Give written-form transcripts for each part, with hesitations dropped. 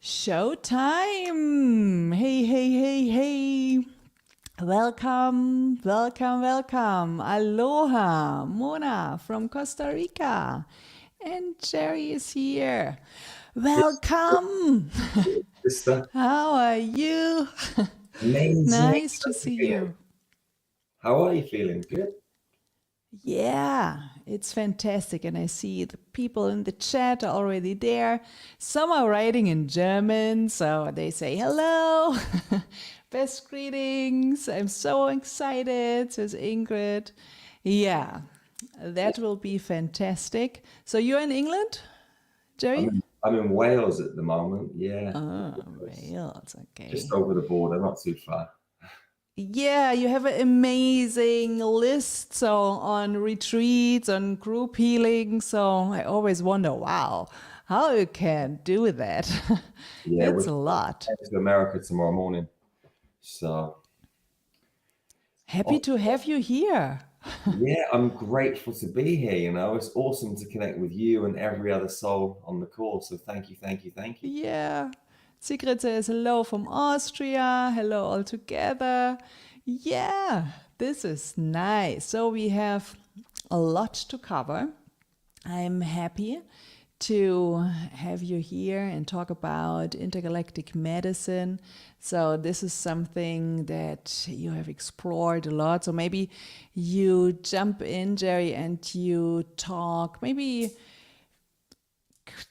Showtime! Hey, hey, hey, hey! Welcome, welcome, welcome. Aloha, Mona from Costa Rica. And Jerry is here. Yes, Welcome! sister. How are you? Amazing. Nice to see you. How are you feeling? Good. Yeah, it's fantastic. And I see the people in the chat are already there. Some are writing in German, so they say hello. Best greetings. I'm so excited, says Ingrid. Yeah, that will be fantastic. So you're in England, I'm Jerry? in, I'm in Wales at the moment. Yeah, Oh, Wales. just Okay. over the border, not too far. Yeah, you have an amazing list so on retreats, on group healing. So I always wonder, wow, how you can do that. Yeah, It's we're a lot. heading to America tomorrow morning. So, Happy oh, to have you here. yeah, I'm grateful to be here. It's awesome to connect with you and every other soul on the call. So, thank you, thank you, thank you. Yeah. Sigrid says hello from Austria. Hello all together. Yeah, this is nice. So we have a lot to cover. I'm happy to have you here and talk about intergalactic medicine. So, this is something that you have explored a lot. So, maybe you jump in, Jerry, and you talk maybe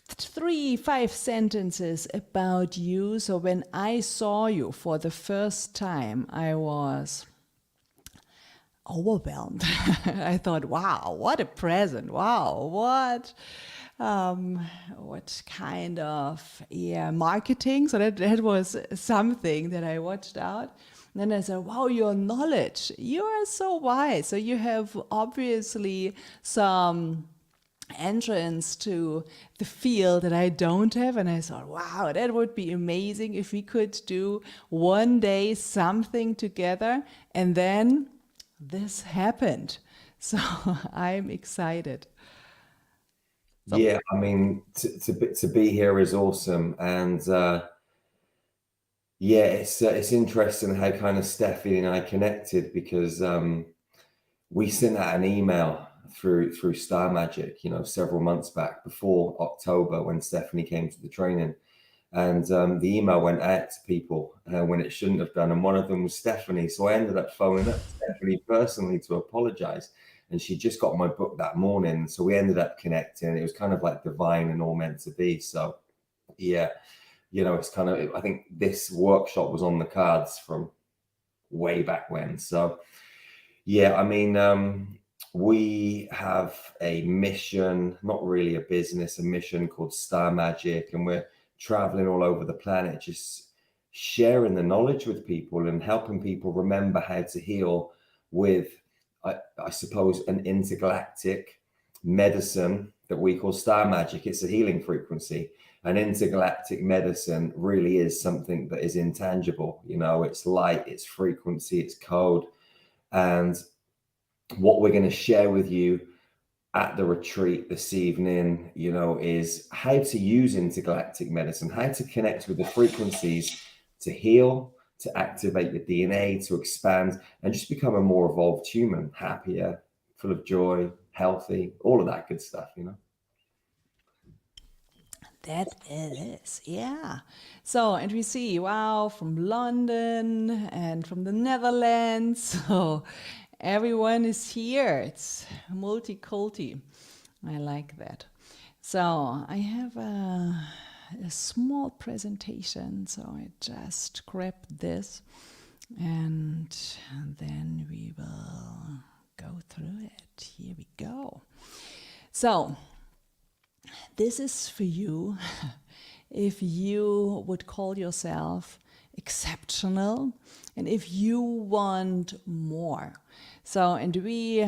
3, 5 sentences about you. So, when I saw you for the first time, I was overwhelmed. I thought, wow, what a present. Wow, what kind of marketing. So that was something that I watched out. And then I said, wow, your knowledge. You are so wise. So you have obviously some entrance to the field that I don't have. And I thought, wow, that would be amazing if we could do one day something together. And then this happened. So I'm excited. So Yeah, I mean, to be here is awesome. And yeah, it's interesting how kind of Stefanie and I connected because we sent out an email through Star Magic, several months back before October when Stefanie came to the training, and the email went out to people when it shouldn't have done, and one of them was Stefanie. So I ended up phoning up Stefanie personally to apologize, and she just got my book that morning, so we ended up connecting. And it was kind of like divine and all meant to be. So yeah, it's kind of, I think this workshop was on the cards from way back when. So yeah, I mean, we have a mission, not really a business, a mission called Star Magic, and we're traveling all over the planet, just sharing the knowledge with people and helping people remember how to heal with, I suppose, an intergalactic medicine that we call Star Magic. It's a healing frequency. And intergalactic medicine really is something that is intangible. It's light, it's frequency, it's code. And what we're going to share with you at the retreat this evening, is how to use intergalactic medicine, how to connect with the frequencies to heal, to activate your DNA, to expand, and just become a more evolved human, happier, full of joy, healthy, all of that good stuff. that it is, yeah. So, and we see, wow, from London and from the Netherlands. So, everyone is here. It's multiculti. I like that. So, I have a small presentation. So, I just grab this and then we will go through it. Here we go. So, this is for you if you would call yourself exceptional and if you want more. So, and we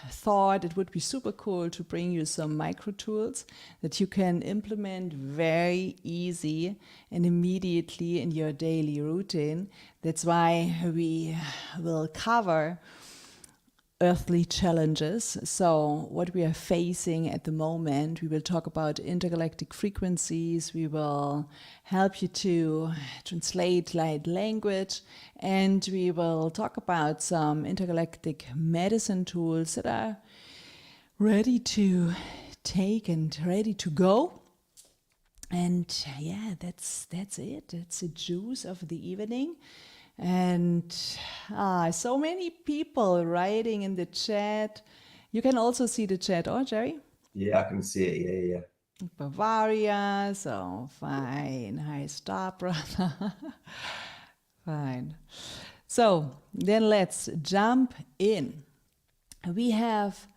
thought it would be super cool to bring you some micro tools that you can implement very easy and immediately in your daily routine. That's why we will cover earthly challenges. So what we are facing at the moment, we will talk about intergalactic frequencies. We will help you to translate light language, and we will talk about some intergalactic medicine tools that are ready to take and ready to go. And yeah, that's it. That's the juice of the evening. And so many people writing in the chat. You can also see the chat, oh, Jerry? Yeah, I can see it. Yeah. Bavaria, so fine. Hi, Star Brother. Fine. So then let's jump in. We have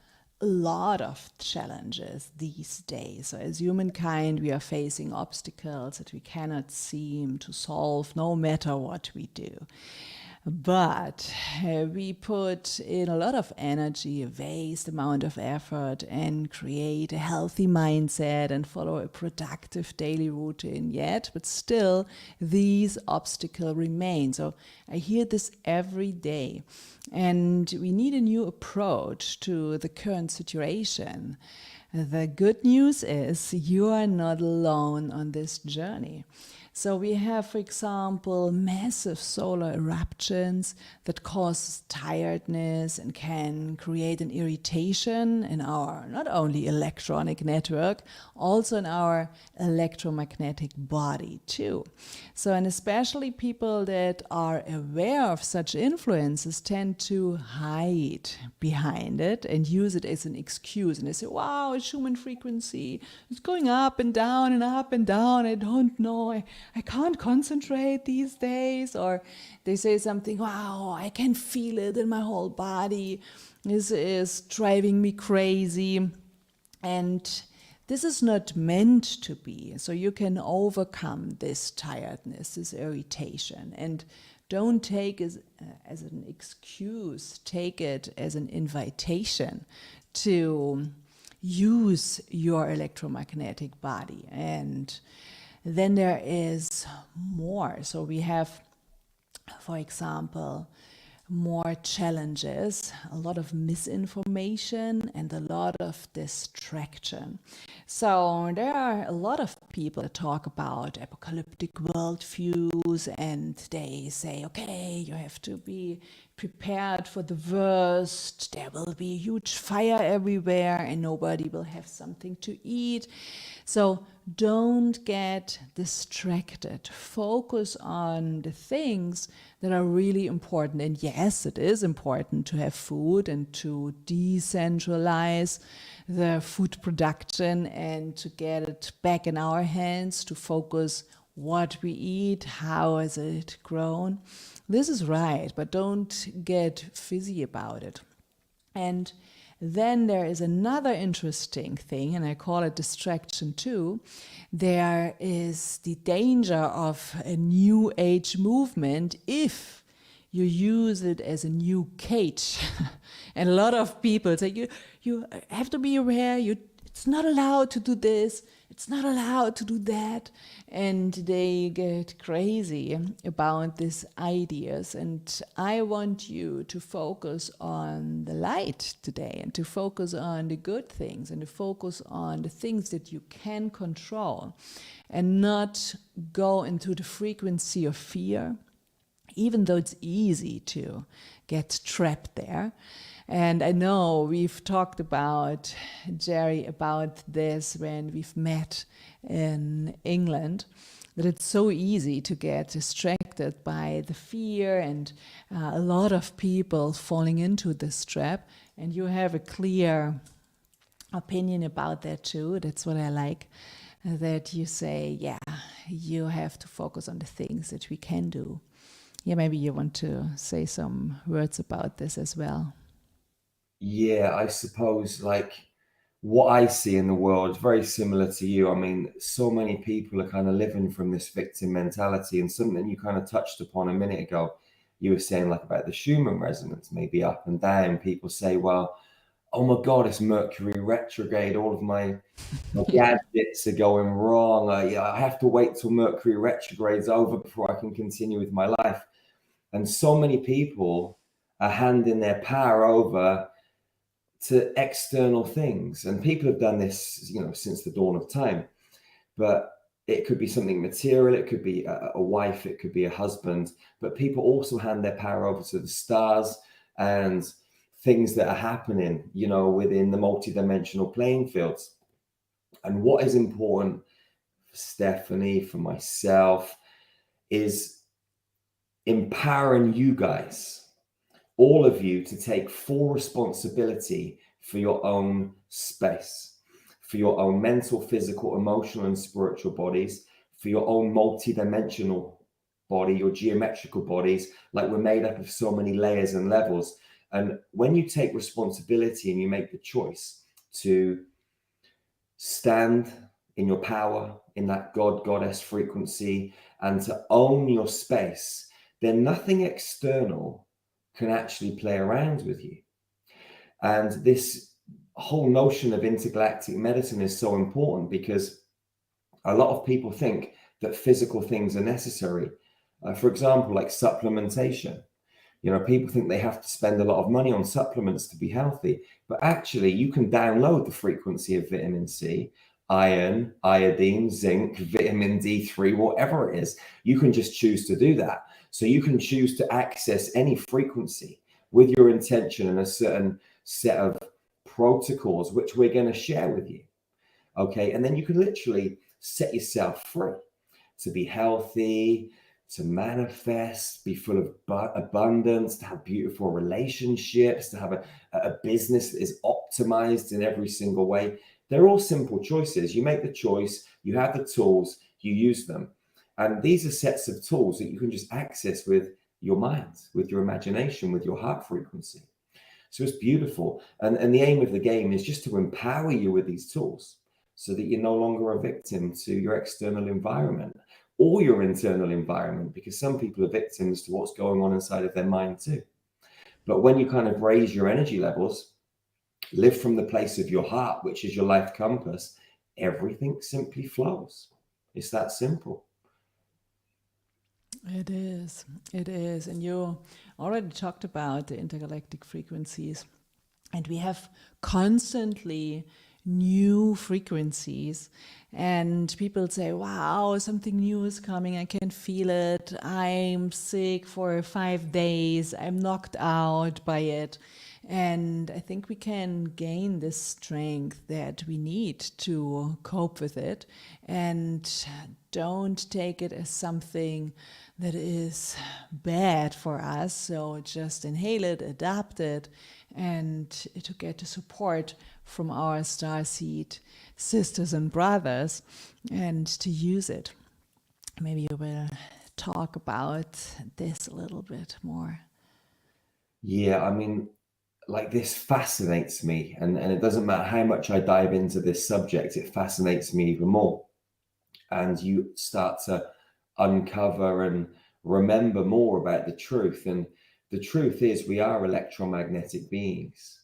a lot of challenges these days. So as humankind, we are facing obstacles that we cannot seem to solve no matter what we do. But we put in a lot of energy, a vast amount of effort, and create a healthy mindset and follow a productive daily routine yet, but still these obstacles remain. So I hear this every day, and we need a new approach to the current situation. The good news is you are not alone on this journey. So we have, for example, massive solar eruptions that cause tiredness and can create an irritation in our not only electronic network, also in our electromagnetic body too. So, and especially people that are aware of such influences tend to hide behind it and use it as an excuse. And they say, wow, it's human frequency. It's going up and down and up and down. I don't know. I can't concentrate these days. Or they say something, wow, I can feel it in my whole body. This is driving me crazy. And this is not meant to be. So you can overcome this tiredness, this irritation. And don't take it as an excuse. Take it as an invitation to use your electromagnetic body. And then there is more. So we have, for example, more challenges, a lot of misinformation, and a lot of distraction. So there are a lot of people that talk about apocalyptic worldviews, and they say, okay, you have to be prepared for the worst. There will be a huge fire everywhere and nobody will have something to eat. So don't get distracted. Focus on the things that are really important. And yes, it is important to have food and to decentralize the food production and to get it back in our hands, to focus what we eat, how is it grown. This is right, but don't get fizzy about it. And then there is another interesting thing, and I call it distraction too. There is the danger of a new age movement if you use it as a new cage. And a lot of people say, you have to be aware, it's not allowed to do this, it's not allowed to do that. And they get crazy about these ideas. And I want you to focus on the light today and to focus on the good things and to focus on the things that you can control and not go into the frequency of fear, even though it's easy to get trapped there. And I know we've talked about, Jerry, about this when we've met in England, that it's so easy to get distracted by the fear and a lot of people falling into this trap. And you have a clear opinion about that too. That's what I like, that you say, yeah, you have to focus on the things that we can do. Yeah, maybe you want to say some words about this as well. Yeah, I suppose like what I see in the world is very similar to you. I mean, so many people are kind of living from this victim mentality, and something you kind of touched upon a minute ago, you were saying like about the Schumann resonance, maybe up and down. People say, well, oh my God, it's Mercury retrograde. All of my gadgets are going wrong. I have to wait till Mercury retrograde's over before I can continue with my life. And so many people are handing their power over to external things. And people have done this, since the dawn of time. But it could be something material, it could be a wife, it could be a husband. But people also hand their power over to the stars and things that are happening, within the multidimensional playing fields. And what is important for Stefanie, for myself, is empowering you guys, all of you, to take full responsibility for your own space, for your own mental, physical, emotional, and spiritual bodies, for your own multidimensional body, your geometrical bodies. Like, we're made up of so many layers and levels. And when you take responsibility and you make the choice to stand in your power, in that God, goddess frequency, and to own your space, then nothing external can actually play around with you. And this whole notion of intergalactic medicine is so important, because a lot of people think that physical things are necessary. For example, like supplementation. People think they have to spend a lot of money on supplements to be healthy, but actually you can download the frequency of vitamin C, iron, iodine, zinc, vitamin D3, whatever it is. You can just choose to do that. So you can choose to access any frequency with your intention and a certain set of protocols, which we're going to share with you. Okay. And then you can literally set yourself free to be healthy, to manifest, be full of abundance, to have beautiful relationships, to have a business that is optimized in every single way. They're all simple choices. You make the choice, you have the tools, you use them. And these are sets of tools that you can just access with your mind, with your imagination, with your heart frequency. So it's beautiful. And the aim of the game is just to empower you with these tools so that you're no longer a victim to your external environment or your internal environment, because some people are victims to what's going on inside of their mind too. But when you kind of raise your energy levels, live from the place of your heart, which is your life compass, everything simply flows. It's that simple. It is. It is. And you already talked about the intergalactic frequencies, and we have constantly new frequencies, and people say, wow, something new is coming, I can feel it, I'm sick for 5 days, I'm knocked out by it. And I think we can gain this strength that we need to cope with it, and don't take it as something that is bad for us. So just inhale it, adapt it, and to get the support from our Starseed sisters and brothers, and to use it. Maybe you will talk about this a little bit more. Yeah, I mean, like, this fascinates me, and it doesn't matter how much I dive into this subject, it fascinates me even more. And you start to uncover and remember more about the truth. And the truth is, we are electromagnetic beings.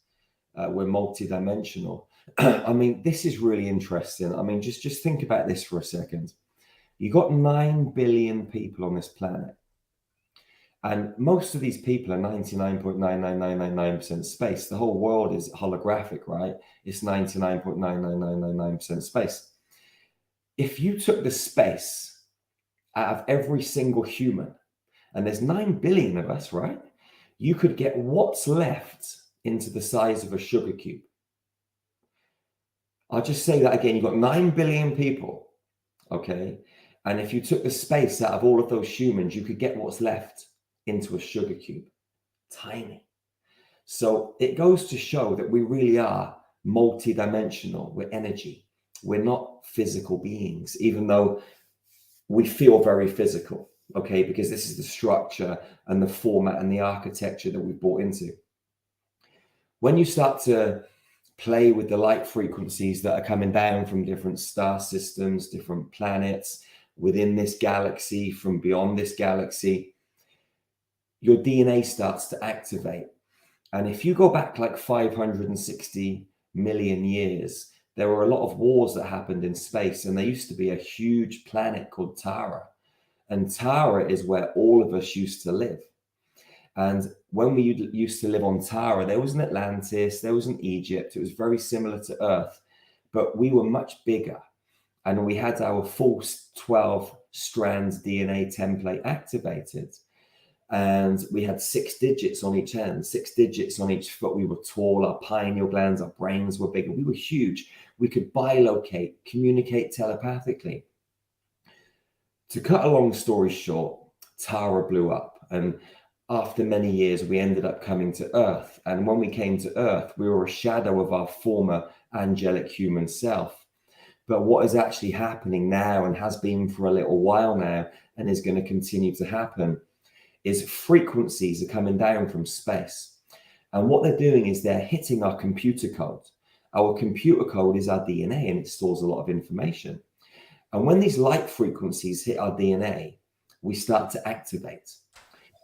We're multidimensional. I mean, this is really interesting. I mean, just think about this for a second. You got 9 billion people on this planet. And most of these people are 99.99999% space. The whole world is holographic, right? It's 99.99999% space. If you took the space out of every single human, and there's 9 billion of us, right? You could get what's left into the size of a sugar cube. I'll just say that again. You've got 9 billion people, okay? And if you took the space out of all of those humans, you could get what's left into a sugar cube. Tiny. So it goes to show that we really are multidimensional. We're energy. We're not physical beings, even though we feel very physical, okay? Because this is the structure and the format and the architecture that we've bought into. When you start to play with the light frequencies that are coming down from different star systems, different planets within this galaxy, from beyond this galaxy, your DNA starts to activate. And if you go back like 560 million years, there were a lot of wars that happened in space, and there used to be a huge planet called Tara. And Tara is where all of us used to live. And when we used to live on Tara, there was an Atlantis, there was an Egypt. It was very similar to Earth, but we were much bigger. And we had our full 12 strands DNA template activated. And we had 6 digits on each end, 6 digits on each foot. We were tall, our pineal glands, our brains were bigger. We were huge. We could bilocate, communicate telepathically. To cut a long story short, Tara blew up. And after many years, we ended up coming to Earth. And when we came to Earth, we were a shadow of our former angelic human self. But what is actually happening now, and has been for a little while now, and is going to continue to happen, is frequencies are coming down from space. And what they're doing is they're hitting our computer code. Our computer code is our DNA, and it stores a lot of information. And when these light frequencies hit our DNA, we start to activate.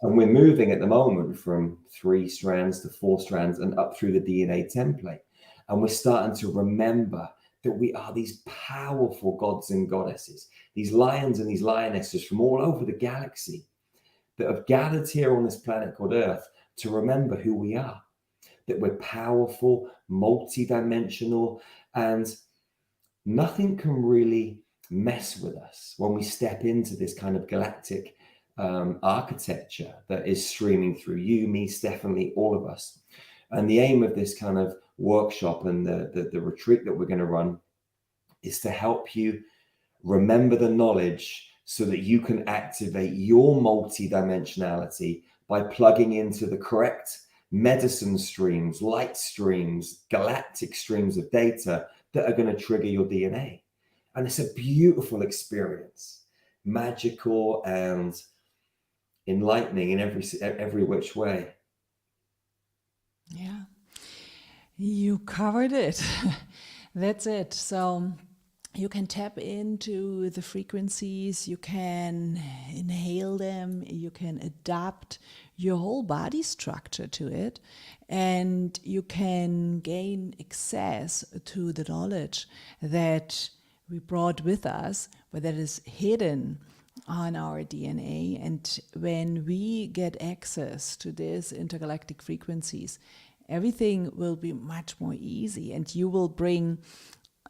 And we're moving at the moment from 3 strands to 4 strands and up through the DNA template. And we're starting to remember that we are these powerful gods and goddesses, these lions and these lionesses from all over the galaxy that have gathered here on this planet called Earth to remember who we are, that we're powerful, multidimensional, and nothing can really mess with us when we step into this kind of galactic architecture that is streaming through you, me, Stefanie, all of us. And the aim of this kind of workshop and the retreat that we're going to run is to help you remember the knowledge so that you can activate your multidimensionality by plugging into the correct medicine streams, light streams, galactic streams of data that are going to trigger your DNA. And it's a beautiful experience, magical and enlightening in every which way. Yeah, you covered it. That's it. So you can tap into the frequencies, you can inhale them, you can adapt your whole body structure to it, and you can gain access to the knowledge that we brought with us, but that is hidden on our DNA. And when we get access to these intergalactic frequencies, everything will be much more easy, and you will bring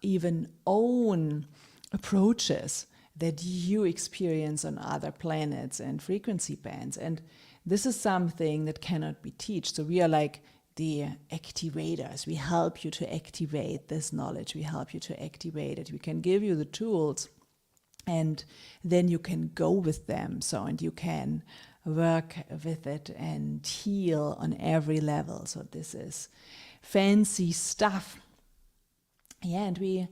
even own approaches that you experience on other planets and frequency bands. And this is something that cannot be taught. So we are like the activators. We help you to activate this knowledge. We help you to activate it. We can give you the tools, and then you can go with them. So, and you can work with it and heal on every level. So this is fancy stuff. Yeah, and we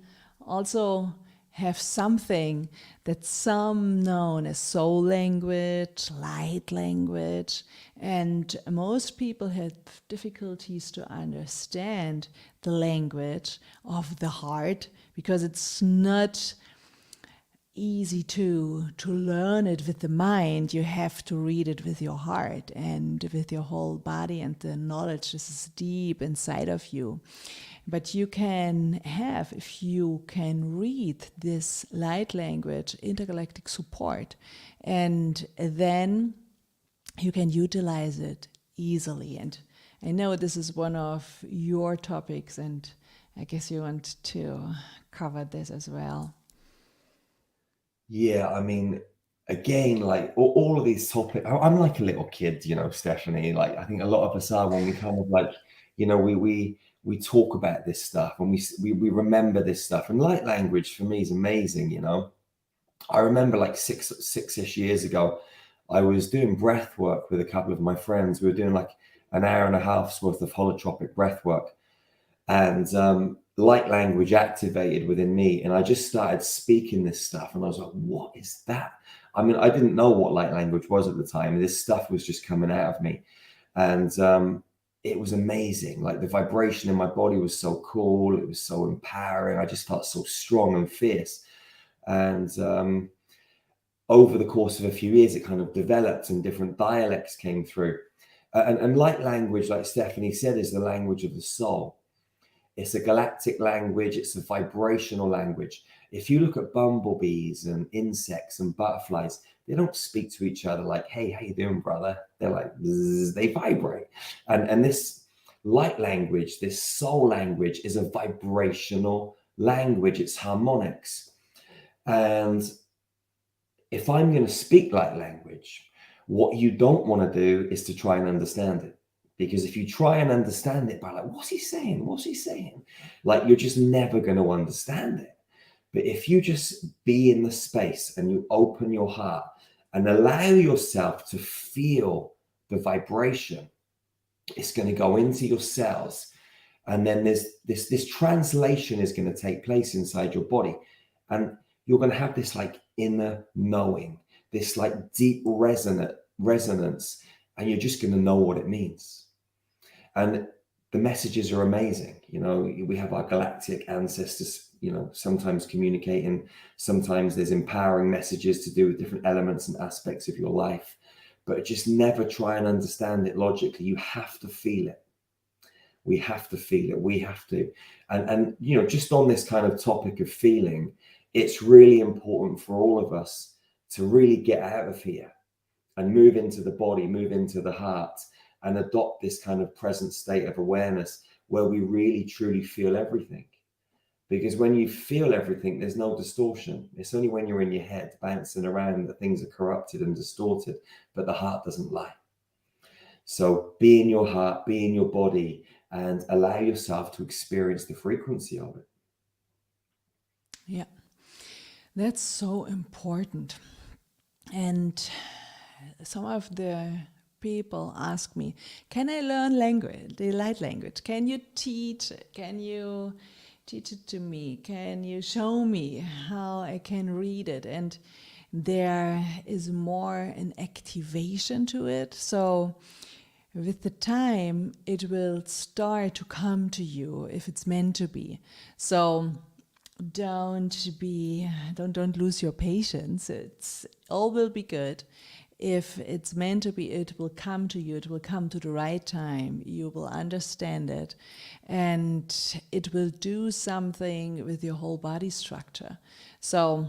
also have something that some known as soul language, light language, and most people have difficulties to understand the language of the heart because it's not easy to learn it with the mind. You have to read it with your heart and with your whole body, and the knowledge is deep inside of you. But you can have, if you can read this light language, intergalactic support, and then you can utilize it easily. And I know this is one of your topics, and I guess you want to cover this as well. Yeah, I mean, again, like all of these topics, I'm like a little kid, you know, Stefanie. Like I think a lot of us are when we kind of like, you know, we talk about this stuff and we remember this stuff. And light language for me is amazing, you know. I remember like six-ish years ago, I was doing breath work with a couple of my friends. We were doing like an hour and a half's worth of holotropic breath work. And light language activated within me, and I just started speaking this stuff, and I was like, what is that? I mean, I didn't know what light language was at the time. This stuff was just coming out of me, and it was amazing. Like the vibration in my body was so cool. It was so empowering. I just felt so strong and fierce. And over the course of a few years, it kind of developed and different dialects came through. And light language, like Stefanie said, is the language of the soul. It's a galactic language. It's a vibrational language. If you look at bumblebees and insects and butterflies, they don't speak to each other like, hey, how you doing, brother? They're like, they vibrate. And this light language, this soul language, is a vibrational language. It's harmonics. And if I'm going to speak light language, what you don't want to do is to try and understand it. Because if you try and understand it by like, what's he saying? What's he saying? Like, you're just never going to understand it. But if you just be in the space and you open your heart and allow yourself to feel the vibration, it's going to go into your cells. And then there's this translation is going to take place inside your body. And you're going to have this like inner knowing, this like deep resonance, and you're just going to know what it means. And the messages are amazing. You know, we have our galactic ancestors, you know, sometimes communicating, sometimes there's empowering messages to do with different elements and aspects of your life, but just never try and understand it logically. You have to feel it. We have to feel it. We have to. And you know, just on this kind of topic of feeling, it's really important for all of us to really get out of here and move into the body, move into the heart, and adopt this kind of present state of awareness where we really truly feel everything. Because when you feel everything, there's no distortion. It's only when you're in your head bouncing around that things are corrupted and distorted, but the heart doesn't lie. So be in your heart, be in your body, and allow yourself to experience the frequency of it. Yeah, that's so important. And some of the people ask me, can I learn language, the light language? Can you teach it? Can you teach it to me? Can you show me how I can read it? And there is more an activation to it. So with the time, it will start to come to you if it's meant to be. So don't lose your patience. It's all will be good. If it's meant to be, it will come to you. It will come to the right time. You will understand it, and it will do something with your whole body structure. So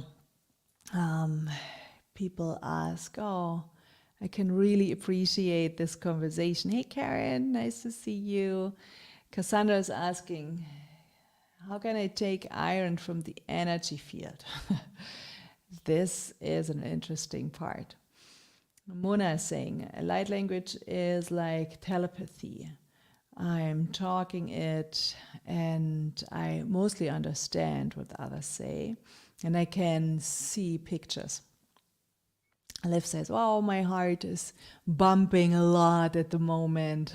people ask, oh, I can really appreciate this conversation. Hey, Karen, nice to see you. Cassandra is asking, how can I take iron from the energy field? This is an interesting part. Mona is saying, light language is like telepathy. I'm talking it and I mostly understand what others say, and I can see pictures. Liv says, wow, my heart is bumping a lot at the moment.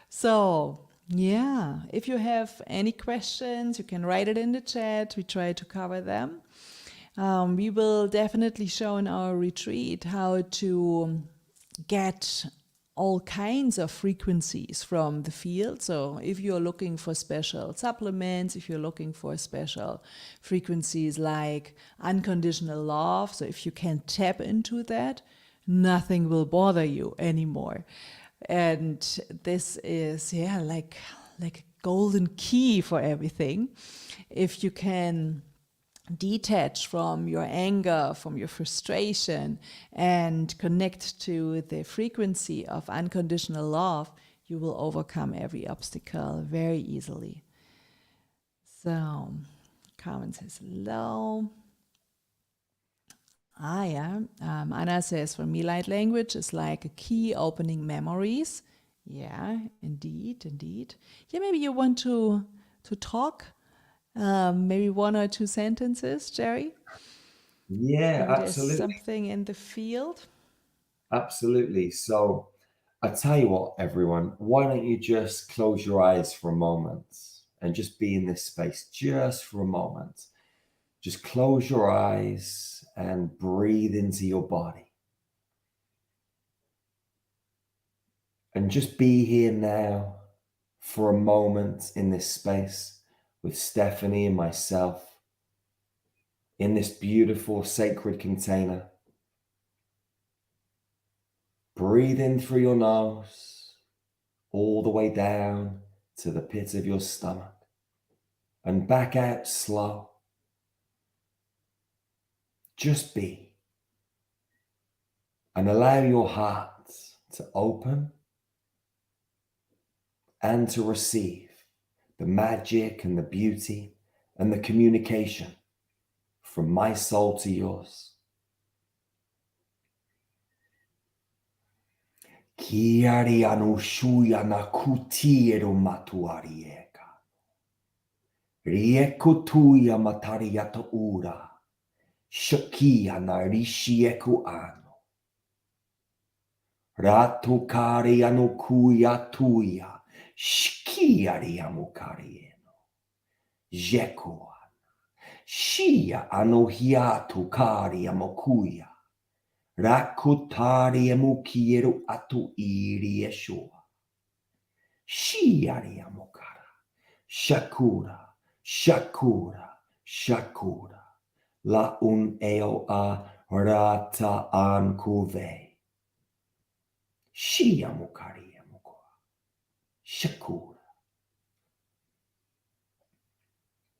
So, yeah, if you have any questions, you can write it in the chat. We try to cover them. We will definitely show in our retreat how to get all kinds of frequencies from the field. So if you're looking for special supplements, if you're looking for special frequencies like unconditional love, so if you can tap into that, nothing will bother you anymore. And this is, like a golden key for everything. If you can detach from your anger, from your frustration, and connect to the frequency of unconditional love, you will overcome every obstacle very easily. So, Carmen says hello. Yeah. Anna says, for me, light language is like a key opening memories. Yeah, indeed. Yeah, maybe you want to talk. Maybe one or two sentences, Jerry? Yeah, maybe absolutely. There's something in the field. Absolutely. So I tell you what, everyone, why don't you just close your eyes for a moment and just be in this space just for a moment. Just close your eyes and breathe into your body. And just be here now for a moment in this space with Stefanie and myself in this beautiful sacred container. Breathe in through your nose, all the way down to the pit of your stomach. and back out slow. Just be. And allow your heart to open and to receive the magic and the beauty and the communication from my soul to yours. Kiari anu shuya na kutiero matuarieka. Rieko tuya matariato ura. Shakia na rishieku ano. Ratu kari anu kuya tuya. Shkiari amukarieno. Jekua. Shia anu hiatu kari amukuya. Rakutari emukiero atu iri Yeshua. Shiari amukara. Shakura, shakura, shakura. La un eo a rata an kuve. Shia mukari amukua. Shakura.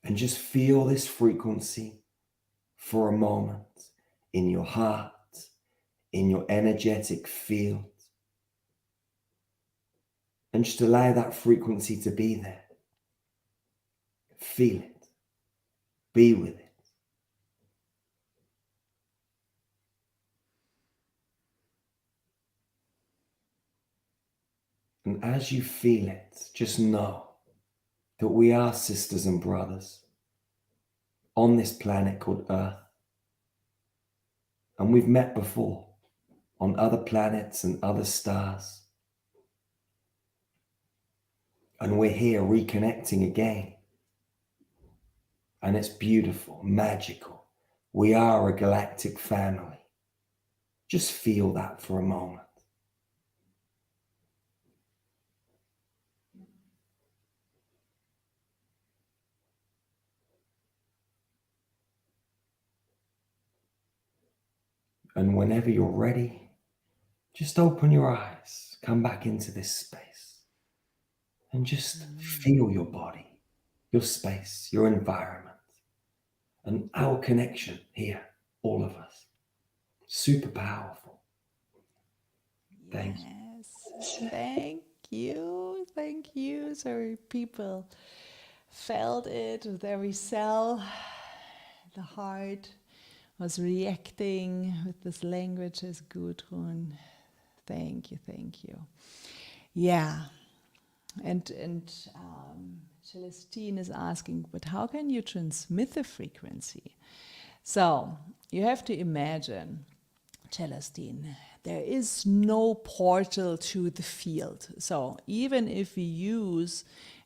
And just feel this frequency for a moment in your heart, in your energetic field, and just allow that frequency to be there. Feel it. Be with it. And as you feel it, just know that we are sisters and brothers on this planet called Earth. And we've met before on other planets and other stars. And we're here reconnecting again. And it's beautiful, magical. We are a galactic family. Just feel that for a moment. And whenever you're ready, just open your eyes, come back into this space, and just feel your body, your space, your environment, and our connection here, all of us. Super powerful. Thank you. Thank you. Thank you. So people felt it with every cell. The heart was reacting with this language as Gudrun. Thank you, thank you. Yeah, and Celestine is asking, but how can you transmit the frequency? So you have to imagine, Celestine, there is no portal to the field. So even if we use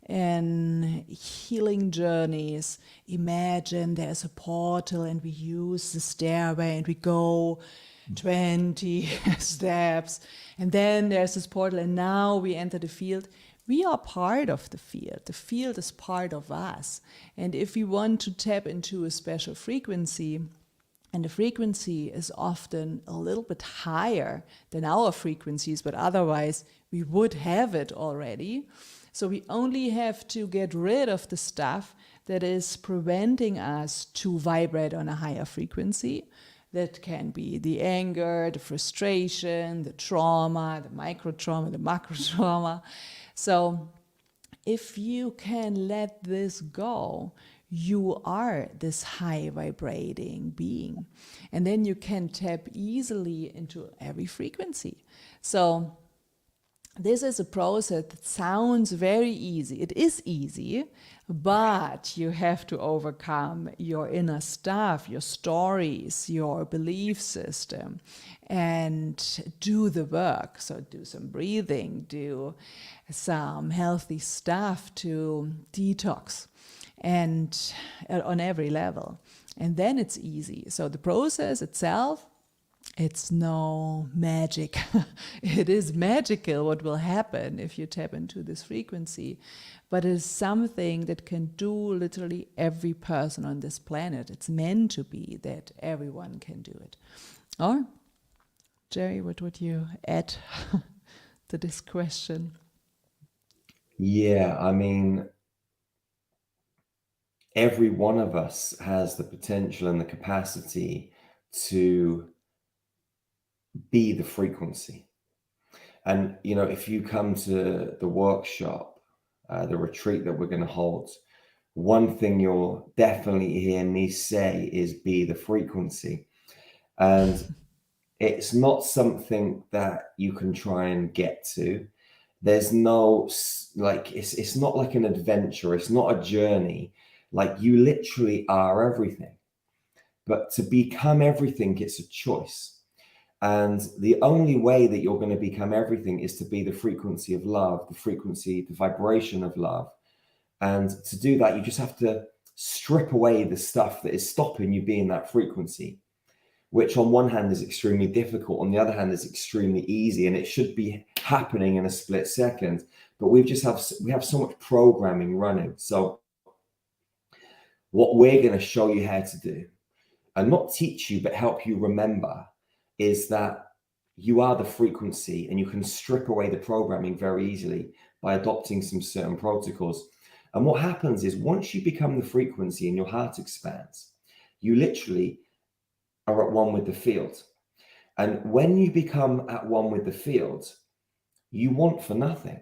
in healing journeys, imagine there's a portal and we use the stairway and we go 20 steps and then there's this portal and now we enter the field. We are part of the field. The field is part of us. And if we want to tap into a special frequency, and the frequency is often a little bit higher than our frequencies, but otherwise we would have it already. So we only have to get rid of the stuff that is preventing us to vibrate on a higher frequency. That can be the anger, the frustration, the trauma, the micro trauma, the macro trauma. So if you can let this go, you are this high vibrating being. And then you can tap easily into every frequency. So this is a process that sounds very easy. It is easy, but you have to overcome your inner stuff, your stories, your belief system, and do the work. So do some breathing, do some healthy stuff to detox, and on every level. And then it's easy. So the process itself, it's no magic. It is magical what will happen if you tap into this frequency, but it is something that can do literally every person on this planet. It's meant to be that everyone can do it. Or, Jerry, what would you add to this question? Yeah, I mean, every one of us has the potential and the capacity to be the frequency. And, you know, if you come to the workshop, the retreat that we're going to hold, one thing you'll definitely hear me say is be the frequency. And it's not something that you can try and get to. There's no, like, it's not like an adventure. It's not a journey. Like, you literally are everything. But to become everything, it's a choice. And the only way that you're going to become everything is to be the frequency of love, the frequency, the vibration of love. And to do that, you just have to strip away the stuff that is stopping you being that frequency, which on one hand is extremely difficult, on the other hand is extremely easy, and it should be happening in a split second. But we have so much programming running. So what we're going to show you how to do, and not teach you, but help you remember, is that you are the frequency, and you can strip away the programming very easily by adopting some certain protocols. And what happens is once you become the frequency and your heart expands, you literally are at one with the field. And when you become at one with the field, you want for nothing.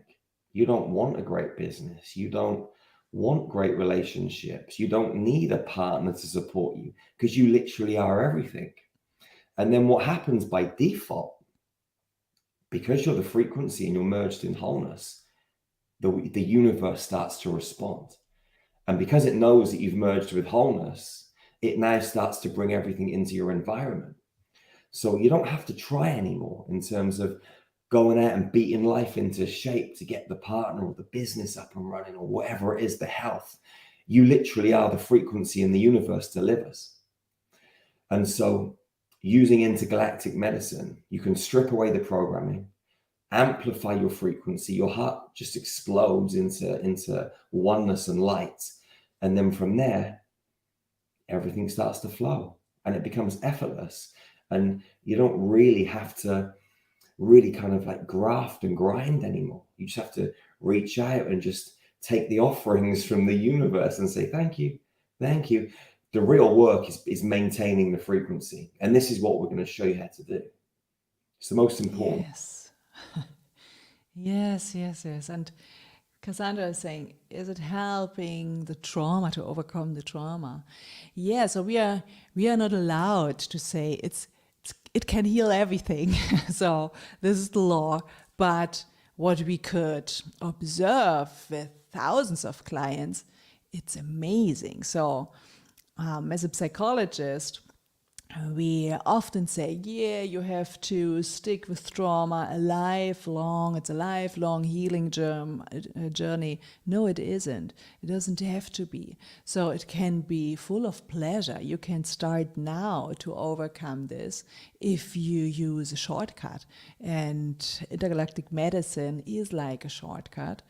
You don't want a great business. You don't want great relationships. You don't need a partner to support you because you literally are everything. And then what happens by default, because you're the frequency and you're merged in wholeness, the universe starts to respond. And because it knows that you've merged with wholeness, it now starts to bring everything into your environment. So you don't have to try anymore in terms of going out and beating life into shape to get the partner or the business up and running or whatever it is, the health. You literally are the frequency and the universe delivers. And so using intergalactic medicine, you can strip away the programming, amplify your frequency, your heart just explodes into oneness and light. And then from there, everything starts to flow and it becomes effortless. And you don't really have to really kind of like graft and grind anymore. You just have to reach out and just take the offerings from the universe and say, thank you, thank you. The real work is maintaining the frequency. And this is what we're going to show you how to do. It's the most important. Yes. Yes. And Cassandra is saying, is it helping the trauma to overcome the trauma? Yeah, so we are not allowed to say it can heal everything. So this is the law. But what we could observe with thousands of clients, it's amazing. So as a psychologist, we often say, yeah, you have to stick with trauma it's a lifelong healing journey. No, it isn't. It doesn't have to be. So it can be full of pleasure. You can start now to overcome this if you use a shortcut. And intergalactic medicine is like a shortcut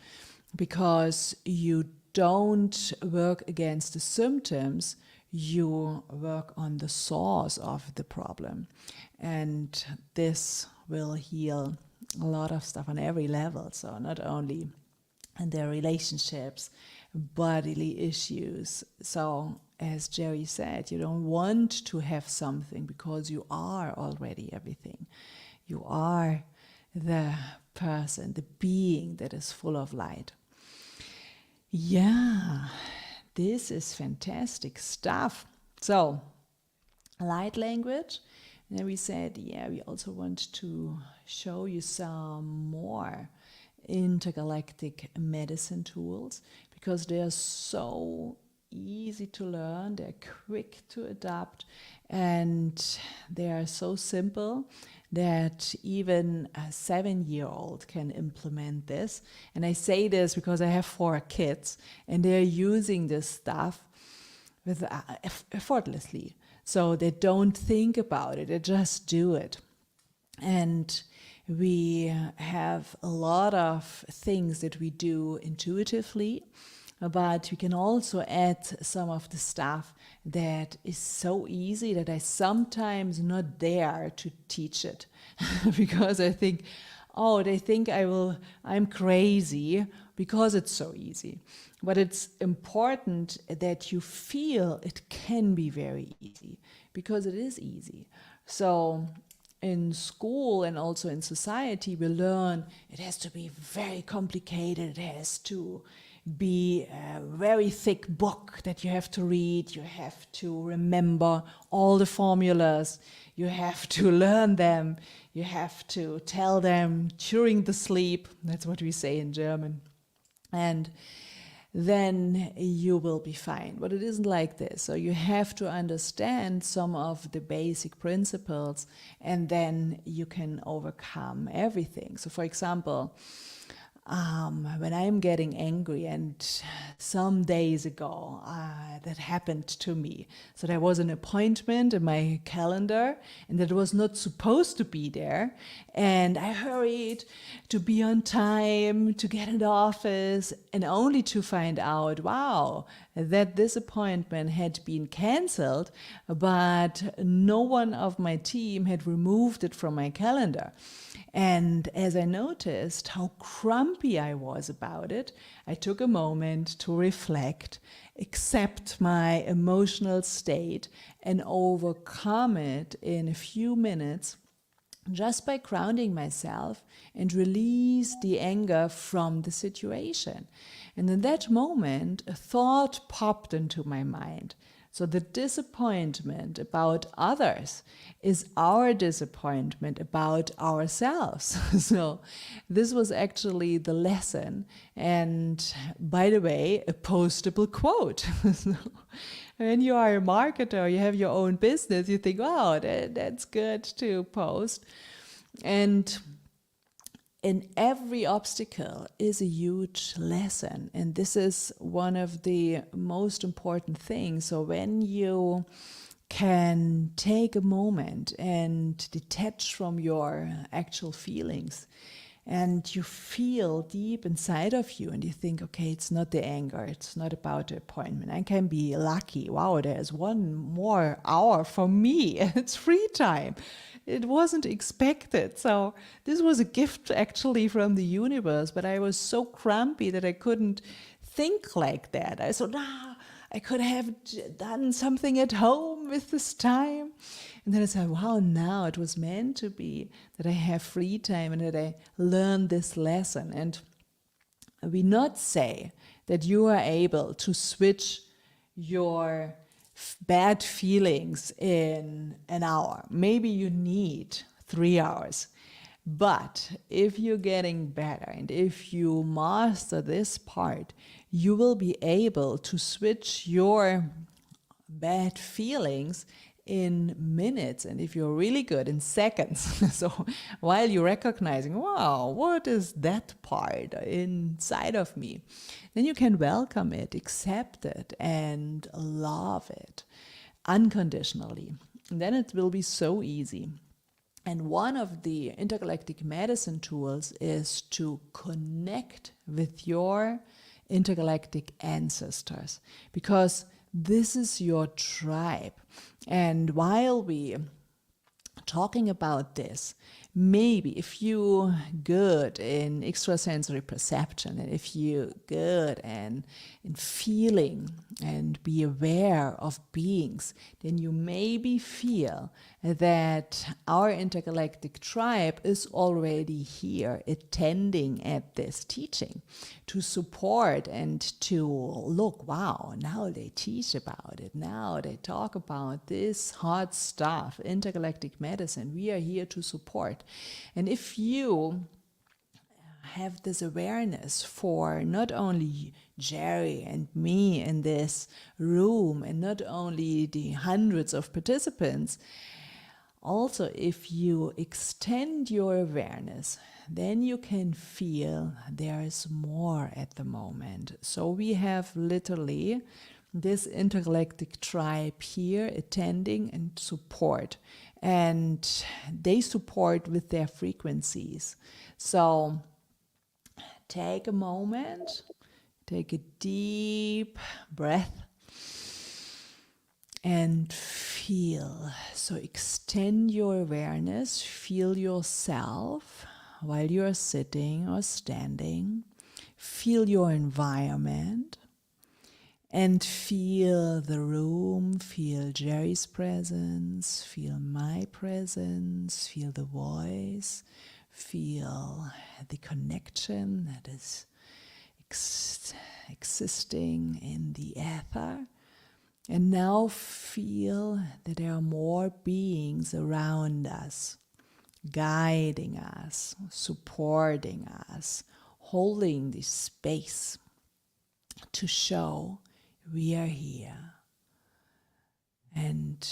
because you don't work against the symptoms, you work on the source of the problem. And this will heal a lot of stuff on every level. So not only in their relationships, bodily issues. So as Jerry said, you don't want to have something because you are already everything. You are the person, the being that is full of light. Yeah, this is fantastic stuff. So, light language. And then we said, yeah, we also want to show you some more intergalactic medicine tools because they are so easy to learn, they're quick to adapt, and they are so simple that even a 7-year-old can implement this. And I say this because I have 4 kids and they're using this stuff with effortlessly. So they don't think about it, they just do it. And we have a lot of things that we do intuitively, but we can also add some of the stuff that is so easy that I sometimes not dare to teach it because I think, oh, they think I'm crazy because it's so easy. But it's important that you feel it can be very easy, because it is easy. So in school and also in society, we learn it has to be very complicated. It has to be a very thick book that you have to read. You have to remember all the formulas. You have to learn them. You have to tell them during the sleep. That's what we say in German. And then you will be fine. But it isn't like this. So you have to understand some of the basic principles, and then you can overcome everything. So for example, when I'm getting angry, and some days ago that happened to me. So there was an appointment in my calendar, and that was not supposed to be there. And I hurried to be on time, to get in the office, and only to find out, wow, that this appointment had been cancelled, but no one of my team had removed it from my calendar. And as I noticed how grumpy I was about it, I took a moment to reflect, accept my emotional state, and overcome it in a few minutes, just by grounding myself and release the anger from the situation. And in that moment, a thought popped into my mind. So the disappointment about others is our disappointment about ourselves. So this was actually the lesson. And by the way, a postable quote. So when you are a marketer, you have your own business, you think, wow, that's good to post. And in every obstacle is a huge lesson. And this is one of the most important things. So when you can take a moment and detach from your actual feelings, and you feel deep inside of you, and you think, okay, it's not the anger, it's not about the appointment. I can be lucky. Wow, there's one more hour for me. It's free time. It wasn't expected. So this was a gift actually from the universe, but I was so grumpy that I couldn't think like that. I thought, I could have done something at home with this time. And then I said, wow, now it was meant to be that I have free time and that I learn this lesson. And we not say that you are able to switch your bad feelings in an hour. Maybe you need 3 hours. But if you're getting better and if you master this part, you will be able to switch your bad feelings in minutes, and if you're really good, in seconds. So while you're recognizing, wow, what is that part inside of me, then you can welcome it, accept it, and love it unconditionally. And then it will be so easy. And one of the intergalactic medicine tools is to connect with your intergalactic ancestors, because this is your tribe. And while we talking about this, maybe if you good in extrasensory perception, and if you good in feeling and be aware of beings, then you maybe feel that our intergalactic tribe is already here attending at this teaching to support and to look, wow, now they teach about it, now they talk about this hard stuff, intergalactic medicine. We are here to support. And if you have this awareness for not only Jerry and me in this room, and not only the hundreds of participants, also if you extend your awareness, then you can feel there is more at the moment. So we have literally this intergalactic tribe here attending and support, and they support with their frequencies. So take a moment, take a deep breath, and feel. So extend your awareness, feel yourself while you are sitting or standing. Feel your environment and feel the room, feel Jerry's presence, feel my presence, feel the voice, feel the connection that is existing in the ether. And now feel that there are more beings around us, guiding us, supporting us, holding this space to show we are here. And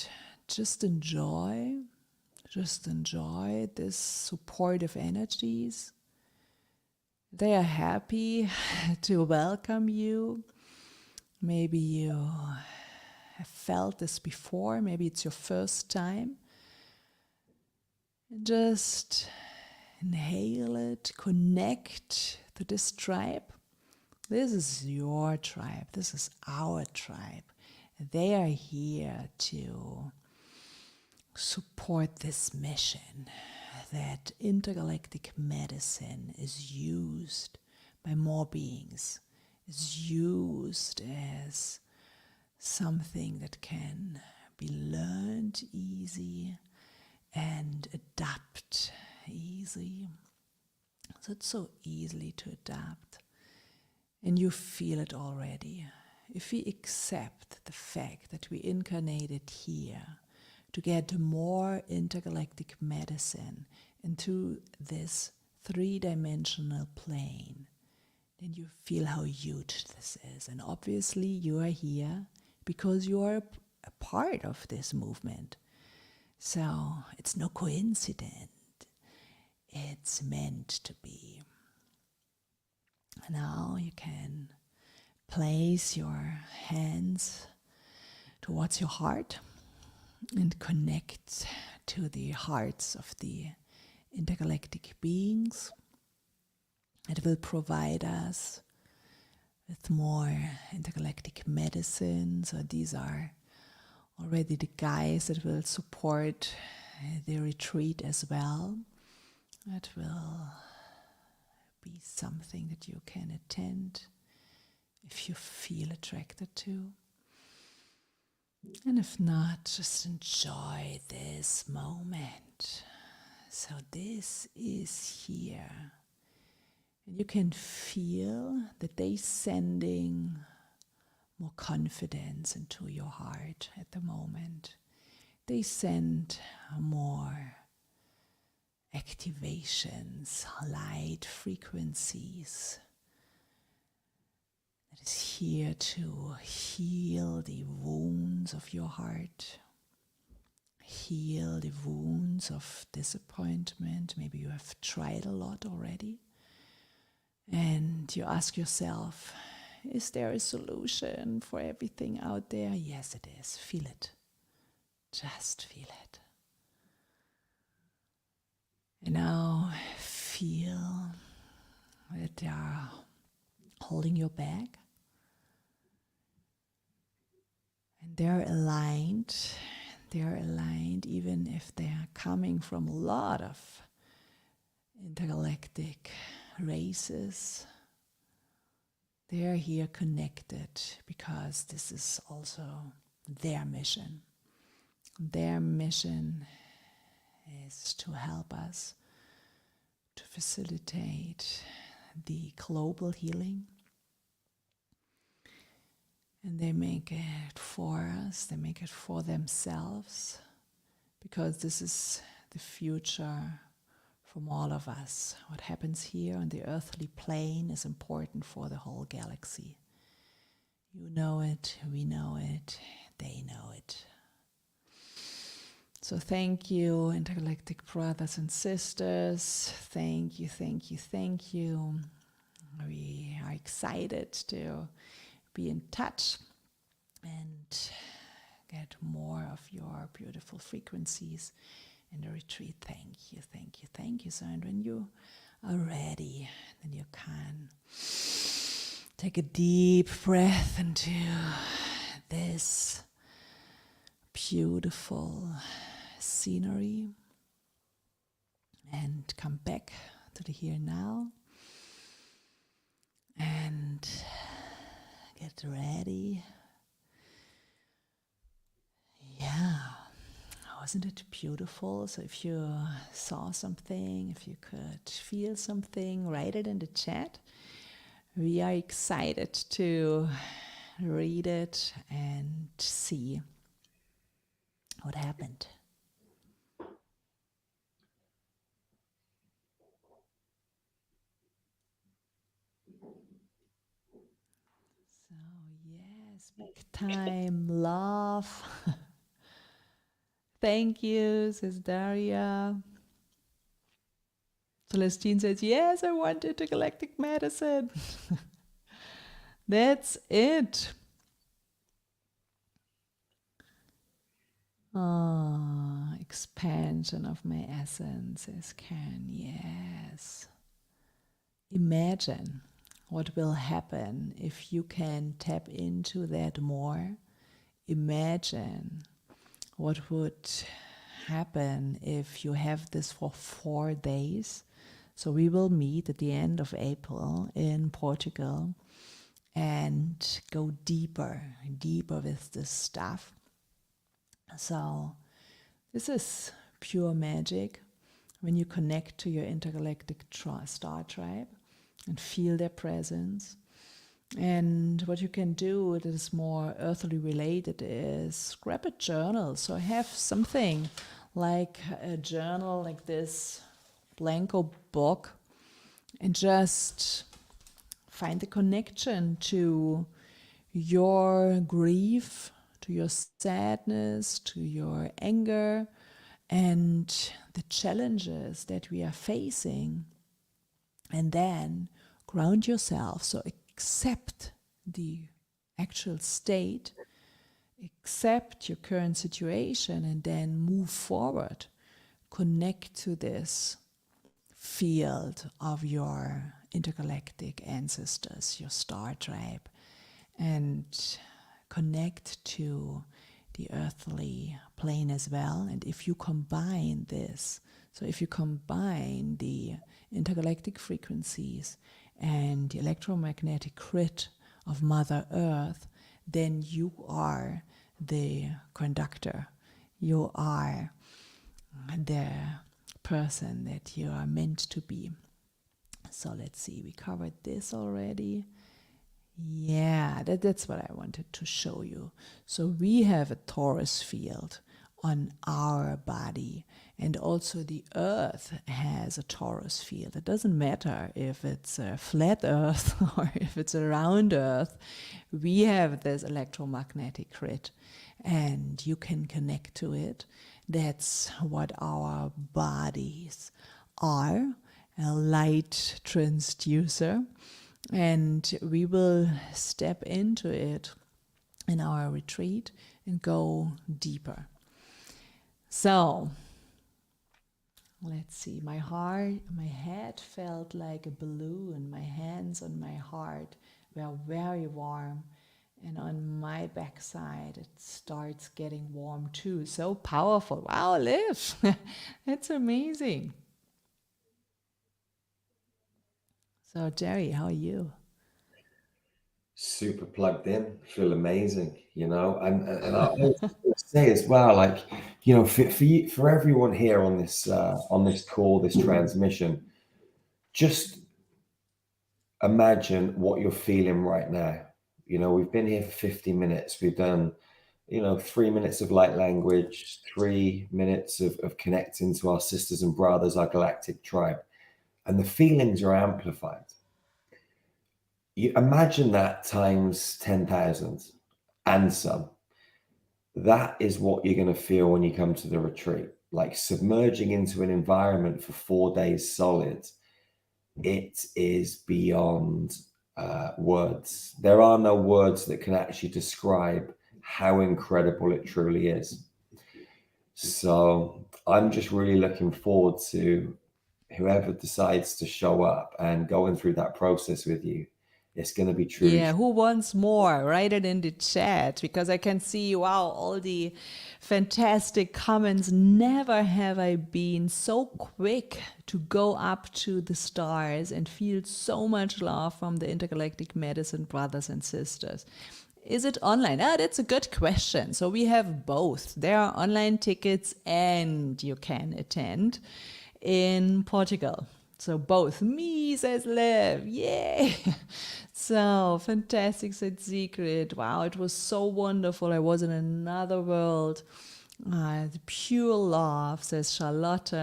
just enjoy this supportive energies. They are happy to welcome you. Maybe you have felt this before, maybe it's your first time. Just inhale it, connect to this tribe. This is your tribe, this is our tribe. They are here to support this mission, that intergalactic medicine is used by more beings, is used as something that can be learned easy and adapt easy. So it's so easily to adapt. And you feel it already. If we accept the fact that we incarnated here to get more intergalactic medicine into this three-dimensional plane, then you feel how huge this is. And obviously you are here because you are a part of this movement. So it's no coincidence. It's meant to be. Now you can place your hands towards your heart and connect to the hearts of the intergalactic beings. It will provide us with more intergalactic medicine. So these are already the guys that will support the retreat as well. It will be something that you can attend if you feel attracted to. And if not, just enjoy this moment. So this is here. And you can feel that they sending more confidence into your heart at the moment. They send more activations, light frequencies that is here to heal the wounds of your heart, heal the wounds of disappointment. Maybe you have tried a lot already and you ask yourself, is there a solution for everything out there? Yes, it is. Feel it. Just feel it. And now feel that they are holding your back. And they're aligned. They're aligned even if they are coming from a lot of intergalactic races. They are here connected because this is also their mission. Their mission is to help us to facilitate the global healing. And they make it for us, they make it for themselves, because this is the future from all of us. What happens here on the earthly plane is important for the whole galaxy. You know it, we know it, they know it. So thank you, intergalactic brothers and sisters. Thank you, thank you, thank you. We are excited to be in touch and get more of your beautiful frequencies in the retreat. Thank you, thank you, thank you. So, and when you are ready, then you can take a deep breath into this beautiful scenery and come back to the here and now. And get ready. Yeah. Wasn't it beautiful? So if you saw something, if you could feel something, write it in the chat. We are excited to read it and see what happened. So yes, big time love. Thank you, says Daria. Celestine says, yes, I want intergalactic medicine. That's it. Expansion of my essence, says Karen. Yes. Imagine what will happen if you can tap into that more. Imagine what would happen if you have this for 4 days. So we will meet at the end of April in Portugal and go deeper with this stuff. So this is pure magic when you connect to your intergalactic star tribe and feel their presence. And what you can do that is more earthly related is grab a journal. So have something like a journal like this blanco book and just find the connection to your grief, to your sadness, to your anger, and the challenges that we are facing. And then ground yourself. So accept the actual state, accept your current situation, and then move forward. Connect to this field of your intergalactic ancestors, your star tribe, and connect to the earthly plane as well. And if you combine this, so if you combine the intergalactic frequencies and the electromagnetic grid of Mother Earth, then you are the conductor. You are the person that you are meant to be. So let's see, we covered this already. Yeah, that's what I wanted to show you. So we have a torus field on our body, and also the earth has a torus field. It doesn't matter if it's a flat earth or if it's a round earth. We have this electromagnetic grid and you can connect to it. That's what our bodies are, a light transducer. And we will step into it in our retreat and go deeper. So, let's see. My head felt like a balloon. My hands on my heart were very warm. And on my backside, it starts getting warm too. So powerful. Wow, Liv. That's amazing. So, Jerry, how are you? Super plugged in, feel amazing, and I always say as well, like, for you, for everyone here on this call, this transmission, just imagine what you're feeling right now. We've been here for 50 minutes. We've done 3 minutes of light language, 3 minutes of connecting to our sisters and brothers, our galactic tribe, and the feelings are amplified. You imagine that times 10,000 and some. That is what you're going to feel when you come to the retreat, like submerging into an environment for 4 days solid. It is beyond words. There are no words that can actually describe how incredible it truly is. So I'm just really looking forward to whoever decides to show up and going through that process with you. It's going to be truly. Yeah, who wants more? Write it in the chat, because I can see, wow, all the fantastic comments. Never have I been so quick to go up to the stars and feel so much love from the intergalactic medicine brothers and sisters. Is it online? Ah, that's a good question. So we have both. There are online tickets and you can attend in Portugal. So both. Me, says Liv. Yay! So fantastic, said Secret. Wow, it was so wonderful. I was in another world. The pure love, says Charlotte.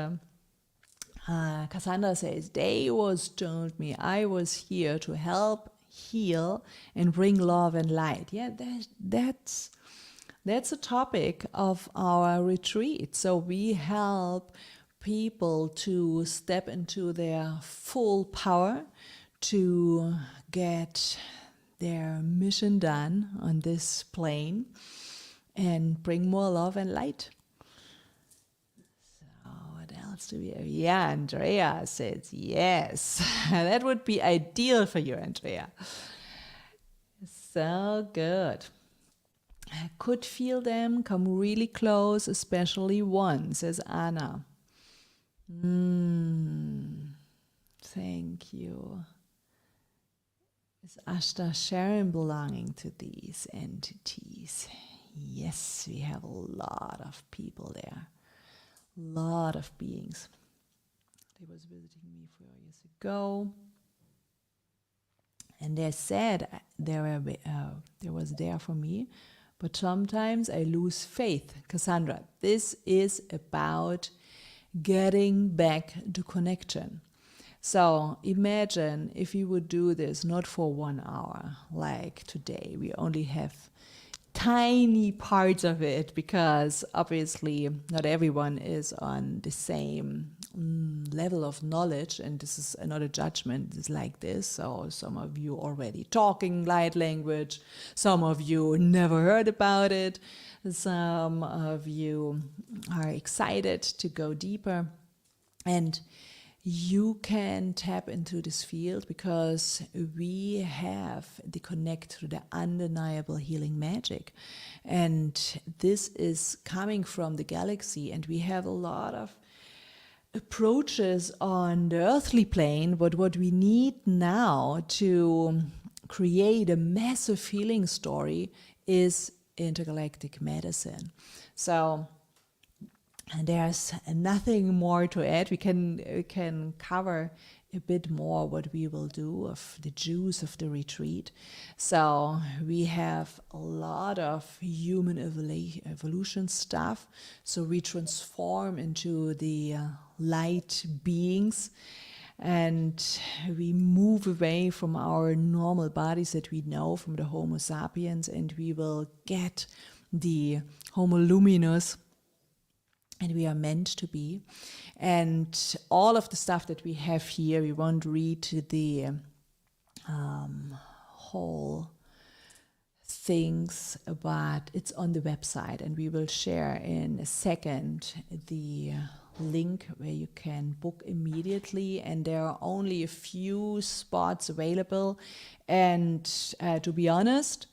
Cassandra says, they was told me I was here to help heal and bring love and light. Yeah, that's a topic of our retreat. So we help people to step into their full power, to get their mission done on this plane and bring more love and light. So what else do we have? Yeah, Andrea says yes. That would be ideal for you, Andrea. So good. I could feel them come really close, especially one, says Anna. Thank you. Is Ashta Sharon belonging to these entities? Yes, we have a lot of people there. A lot of beings. They was visiting me 4 years ago. And they said they was there for me. But sometimes I lose faith. Cassandra, this is about getting back to connection. So imagine if you would do this not for 1 hour, like today. We only have tiny parts of it because obviously not everyone is on the same level of knowledge, and this is not a judgment. It's like this. So some of you already talking light language, some of you never heard about it, some of you are excited to go deeper, and you can tap into this field because we have the connect to the undeniable healing magic. And this is coming from the galaxy, and we have a lot of approaches on the earthly plane, but what we need now to create a massive healing story is intergalactic medicine. So and there's nothing more to add. We can cover a bit more what we will do of the juice of the retreat. So we have a lot of human evolution stuff. So we transform into the light beings, and we move away from our normal bodies that we know from the Homo sapiens, and we will get the Homo luminous. And we are meant to be. And all of the stuff that we have here, we won't read the whole things, but it's on the website. And we will share in a second the link where you can book immediately. And there are only a few spots available. And to be honest,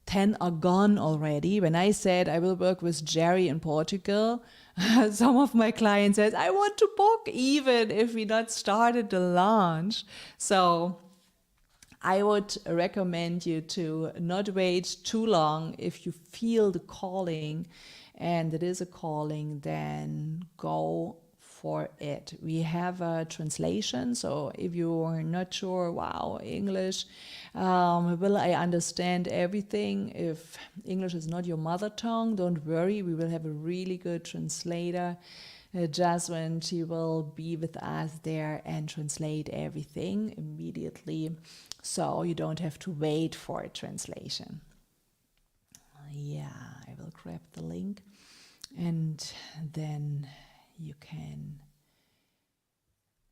10 are gone already. When I said I will work with Jerry in Portugal, some of my clients said, I want to book even if we not started the launch. So I would recommend you to not wait too long. If you feel the calling, and it is a calling, then go for it. We have a translation, so if you are not sure, wow, English, will I understand everything? If English is not your mother tongue, don't worry, we will have a really good translator. Jasmine, she will be with us there and translate everything immediately, so you don't have to wait for a translation. Yeah, I will grab the link, and then you can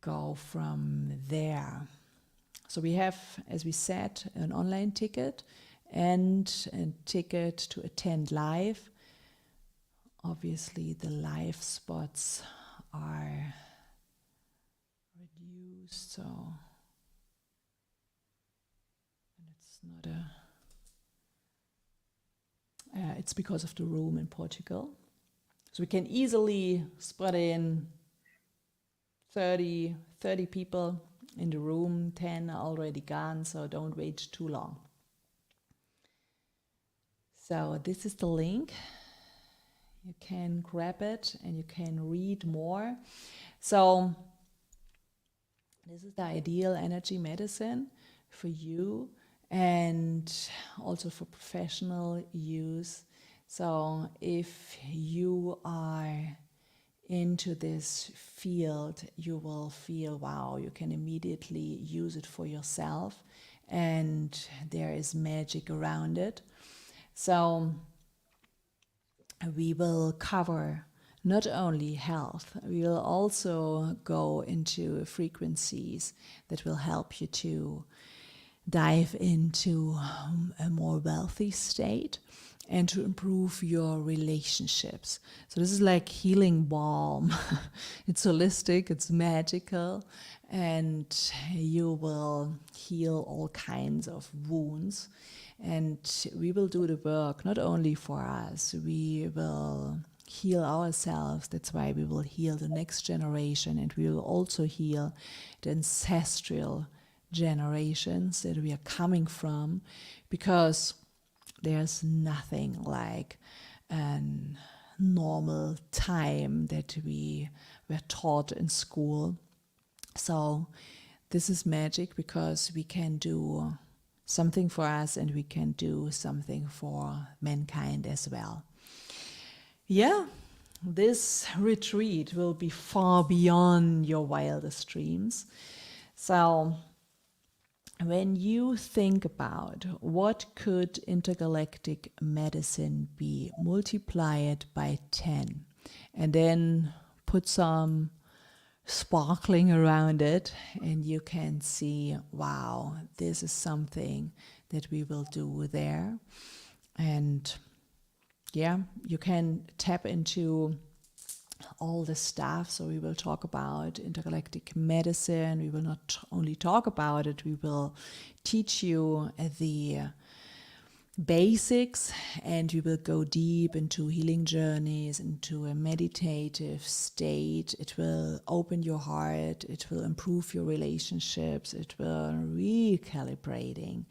go from there. So we have, as we said, an online ticket and a ticket to attend live. Obviously, the live spots are reduced, so it's because of the room in Portugal. So we can easily spread in 30 people in the room, 10 are already gone, so don't wait too long. So this is the link. You can grab it and you can read more. So this is the ideal energy medicine for you and also for professional use. So if you are into this field, you will feel, wow, you can immediately use it for yourself and there is magic around it. So we will cover not only health, we will also go into frequencies that will help you to dive into a more wealthy state and to improve your relationships. So this is like healing balm. It's holistic, it's magical, and you will heal all kinds of wounds. And we will do the work not only for us, we will heal ourselves. That's why we will heal the next generation, and we will also heal the ancestral generations that we are coming from, because there's nothing like a normal time that we were taught in school. So this is magic because we can do something for us and we can do something for mankind as well. Yeah, this retreat will be far beyond your wildest dreams. So when you think about what could intergalactic medicine be, multiply it by 10 and then put some sparkling around it, and you can see, wow, this is something that we will do there. And yeah, you can tap into all the stuff. So we will talk about intergalactic medicine. We will not only talk about it, we will teach you the basics, and we will go deep into healing journeys, into a meditative state. It will open your heart, it will improve your relationships, it will recalibrating,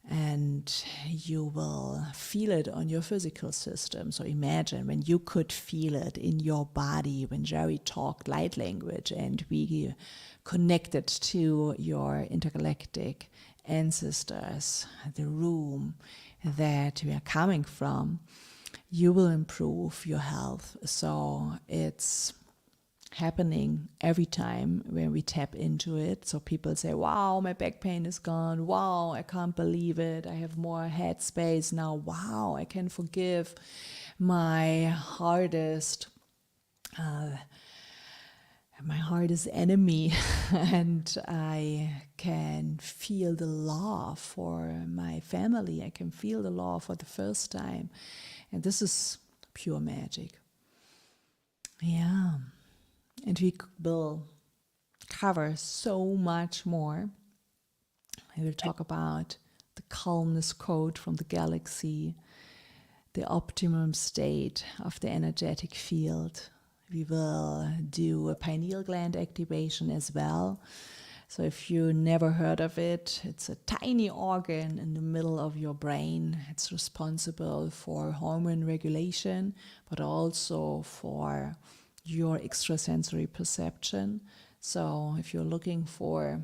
and you will feel it on your physical system. So imagine when you could feel it in your body, when Jerry talked light language and we connected to your intergalactic ancestors, the room that we are coming from, you will improve your health. So it's happening every time when we tap into it. So people say, wow, my back pain is gone. Wow, I can't believe it. I have more head space now. Wow, I can forgive my hardest enemy and I can feel the love for my family. I can feel the love for the first time. And this is pure magic. Yeah. And we will cover so much more. I will talk about the calmness code from the galaxy, the optimum state of the energetic field. We will do a pineal gland activation as well. So if you never heard of it, it's a tiny organ in the middle of your brain. It's responsible for hormone regulation, but also for your extrasensory perception. So if you're looking for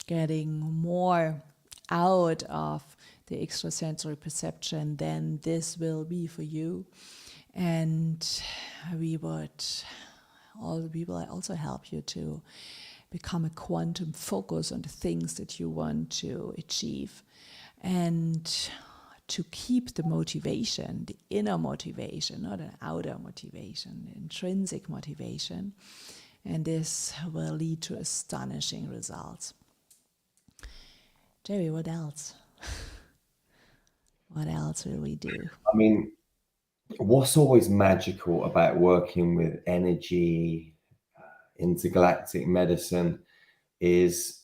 getting more out of the extrasensory perception, then this will be for you. And we will also help you to become a quantum focus on the things that you want to achieve, and to keep the motivation, the inner motivation, not an outer motivation, the intrinsic motivation. And this will lead to astonishing results. Jerry, what else? What else will we do? I mean, what's always magical about working with energy, intergalactic medicine, is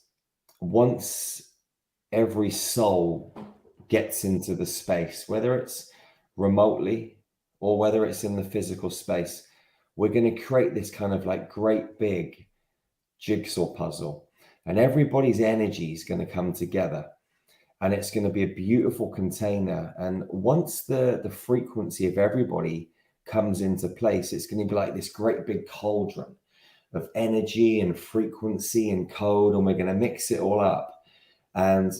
once every soul gets into the space, whether it's remotely, or whether it's in the physical space, we're going to create this kind of like great big jigsaw puzzle, and everybody's energy is going to come together, and it's going to be a beautiful container. And once the frequency of everybody comes into place, it's going to be like this great big cauldron of energy and frequency and code, and we're going to mix it all up. And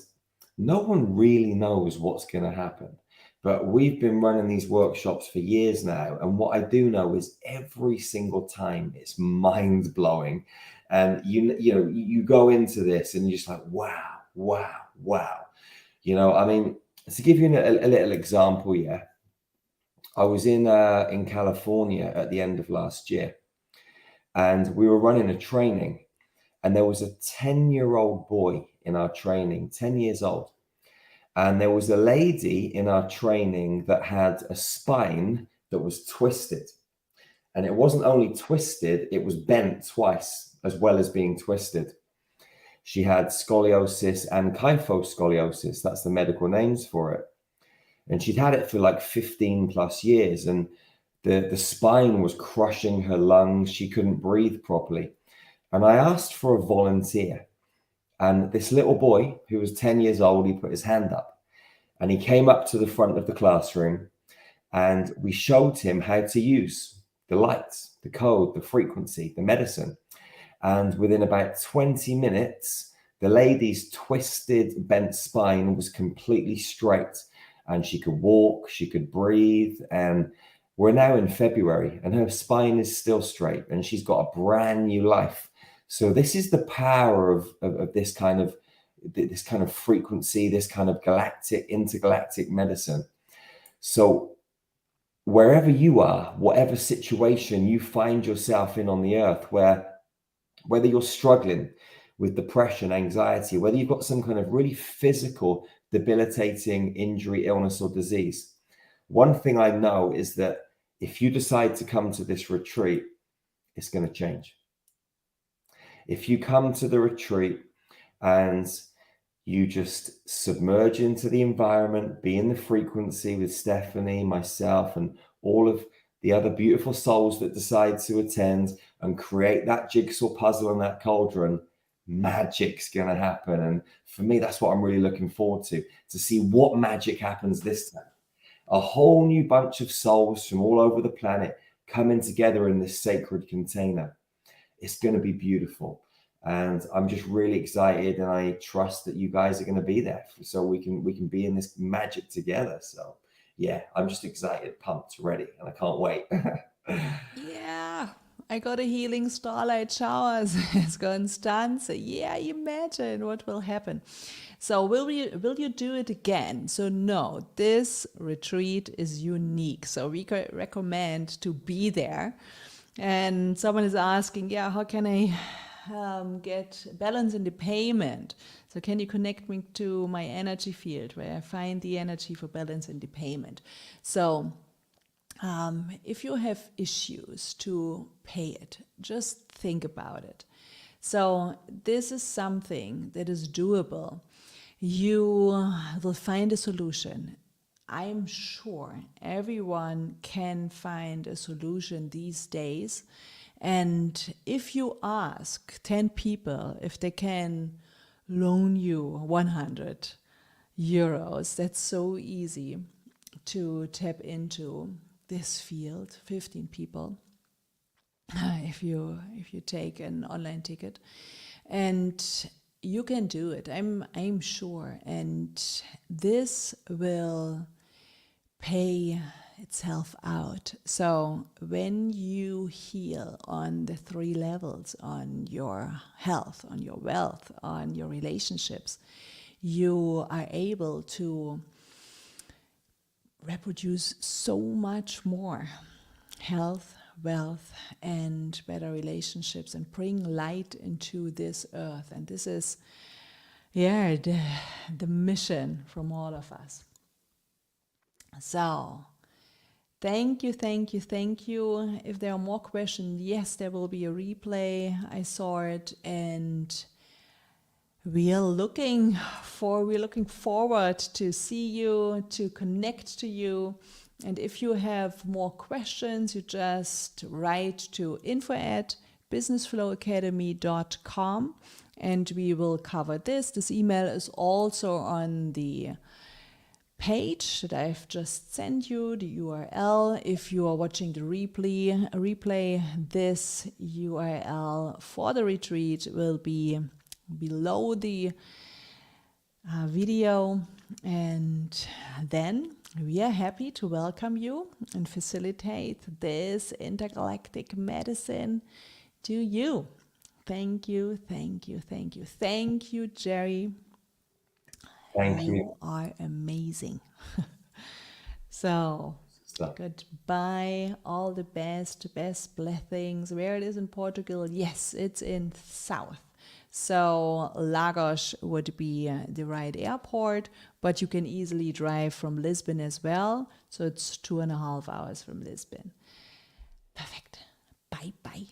no one really knows what's going to happen, but we've been running these workshops for years now, and what I do know is every single time it's mind blowing. And you go into this and you're just like, wow, wow, wow. I mean, to give you a little example, I was in California at the end of last year, and we were running a training, and there was a 10-year-old boy in our training, 10 years old. And there was a lady in our training that had a spine that was twisted. And it wasn't only twisted, it was bent twice, as well as being twisted. She had scoliosis and kyphoscoliosis. That's the medical names for it. And she'd had it for like 15 plus years. And the spine was crushing her lungs. She couldn't breathe properly. And I asked for a volunteer. And this little boy, who was 10 years old, he put his hand up. And he came up to the front of the classroom. And we showed him how to use the lights, the code, the frequency, the medicine. And within about 20 minutes, the lady's twisted, bent spine was completely straight, and she could walk, she could breathe. And we're now in February, and her spine is still straight, and she's got a brand new life. So this is the power of this kind of frequency, this kind of intergalactic medicine. So wherever you are, whatever situation you find yourself in on the earth, whether you're struggling with depression, anxiety, whether you've got some kind of really physical, debilitating injury, illness, or disease, one thing I know is that if you decide to come to this retreat, it's going to change. If you come to the retreat and you just submerge into the environment, be in the frequency with Stefanie, myself, and all of the other beautiful souls that decide to attend, and create that jigsaw puzzle and that cauldron, magic's going to happen. And for me, that's what I'm really looking forward to see what magic happens this time. A whole new bunch of souls from all over the planet coming together in this sacred container. It's going to be beautiful. And I'm just really excited, and I trust that you guys are going to be there so we can be in this magic together. So yeah, I'm just excited, pumped, ready, and I can't wait. Yeah, I got a healing starlight showers as Constance. Yeah, imagine what will happen. So will you do it again? So no, this retreat is unique. So we recommend to be there. And someone is asking, yeah, how can I get balance in the payment? So can you connect me to my energy field where I find the energy for balance in the payment? So if you have issues to pay it, just think about it. So this is something that is doable. You will find a solution. I'm sure everyone can find a solution these days. And if you ask 10 people if they can loan you 100 euros, that's so easy to tap into this field. 15 people, if you take an online ticket, and you can do it. I'm sure, and this will pay itself out. So when you heal on the 3 levels, on your health, on your wealth, on your relationships, you are able to reproduce so much more health, wealth, and better relationships, and bring light into this earth. And this is, the mission from all of us. So thank you. If there are more questions, yes, there will be a replay. I saw it, and we're looking forward to see you, to connect to you. And if you have more questions, you just write to info@businessflowacademy.com and we will cover this. This email is also on the page that I've just sent you, the URL. If you are watching the replay, this URL for the retreat will be below the video. And then we are happy to welcome you and facilitate this intergalactic medicine to you. Thank you, thank you, thank you. Thank you, Jerry. Thank you. You are amazing. So, goodbye. All the best blessings. Where it is in Portugal? Yes, it's in south. So Lagos would be the right airport, but you can easily drive from Lisbon as well. So it's 2.5 hours from Lisbon. Perfect. Bye bye.